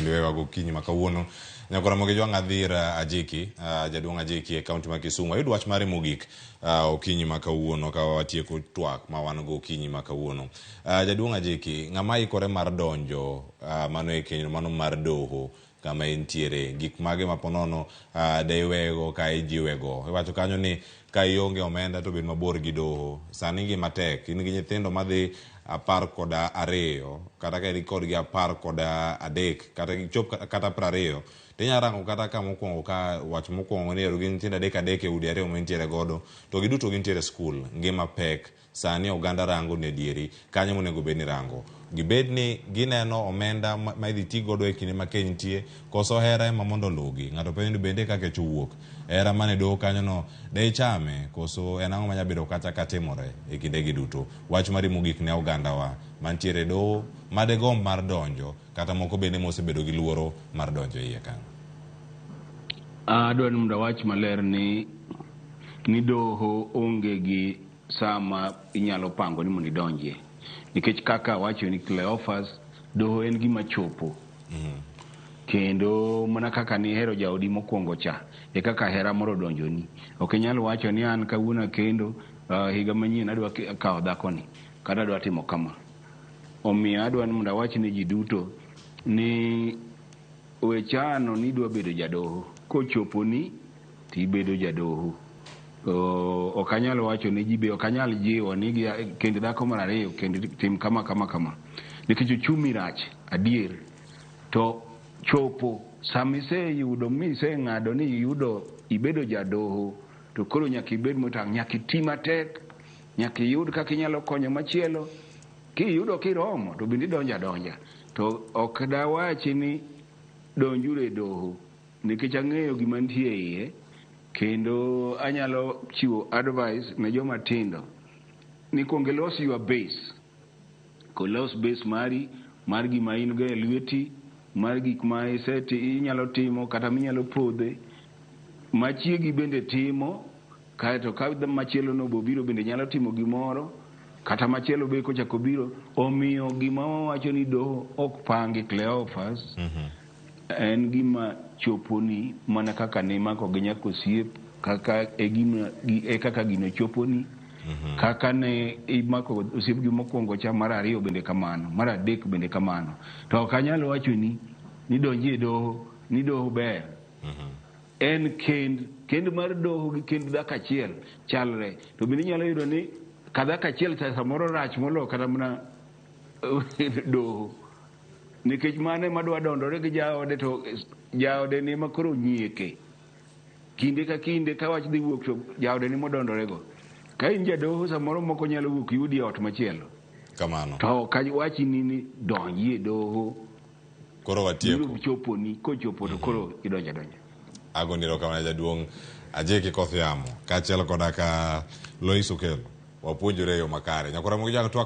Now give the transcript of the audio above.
bende wewa gokinyi ma kawuono. Nyakora mogi jwang' adhira Ajiki, jaduong' Ajiki e kaunti ma Kisumu. Ayudo wach mare mogik okinyi ma kawuono ka watieko twak ma wan go okinyi ma kawuono. Jaduong' Ajiki, ng'ama ikore mar donjo mano e keny mano mar doho kama entiere, gik mage maponono de iwego ka ijiwego. Iwacho kanyo ni ka ionge omenda to bed mabor gi doho. Sani ngima tek, in gi nyithindo madhi 12 kata ka kod gi 13 kata gichop kata 20, tinya rango kata ka mokwongo ka wach mokwongo ni ero gin nyithindo 3 e udi 2 mentiere godo, to giduto gintiere skul. Ngima pek, sani oganda rango ne dieri, kanyo monego bed ni rango. Gibed ni gineno omenda ma idhi ti godo e kinde ma keny nitie, koso hera ema mondo lugi. Ng'ato penjo ni bende kaka chuwuok. Hera mane doho kanyo no, de ichame, koso en ang'o manya bedo kata katimore e kinde gi duto. Wach mari mogik ne oganda wa mantiere doho, made gomb mar donjo, kata moko bende mosebedo gi luoro mar donjo iye kanyo. Adwa ni mondo wach maler ni doho onge gi sama inyalo pango ni mondo idonjie. Nikech kaka wacho ni Cleophas, doho en gima chopo. Kendo mana kaka ni hero jaodi mokwongo cha, e kaka hera moro donjo ni. Ok inyalo wacho ni an kawuono kendo higa manyien adwa kawo dhako ni, kata adwa timo kama. Omiyo adwa ni mondo awach ni ji duto ni wechano ni dwa bedo jadoho. Kochopo ni tibedo jadoho. Ok anyal wacho ni ji be ok anyal jiwo ni kend dhako mar 2 kendo tim kama. Nikech uchumi rach adier, to chopo samise yudo mise ng'ado ni yudo ibedo jadoho, to koro nyaka ibed motang', nyaka iti matek, nyaka yud kaka inyalo konyo machielo. Kiyudo kiromo to bende donja. To ok da wachi ni donjure doho, nikech ang'eyo gima nitie iye. Kendo anyalo chiwo advice ne joma tindo ni kuonge los your base. Kolos base mari mar gima in go e lweti, mar gik ma inyalo timo kata minyalo podhe, machiegi bende timo, kaeto ka machielo no bobiro bende nyalo timo gimoro, kata machielo be kochako biro. Omiyo gima wawacho ni doho ok pangi Cleophas, en gima choponi mana kaka ne mako gi nyako siep, kaka kaka gino choponi, kaka ne imako osiep gi mokwongo cha, mar 2 bende kamano, mar 3 bende kamano. To ok anyalo wacho ni donji e doho, ni doho ber. En kend mar doho gi kend dhako achiel chalre. To bende nyalo yudo ni ka dhako achiel samoro rach molo kata mana doho. Nikech mane madwa dondore gi jaode, to jaode ni makoro nyieke. Kinde ka kinde ka wach dhi wuok to jaode ni modondore go. Ka in jadoho samoro moko nyalo wuok yudi ot machielo. Kamano. To ka wachi ni donji e doho. Koro watieko. Choponi, kochopo to koro idonja. Agoniro kama jaduong' Ajiki Kothiamo, kachiel koda ka Lois Okelo, wapuonjore yo makare. Nyakora mogi jang' twak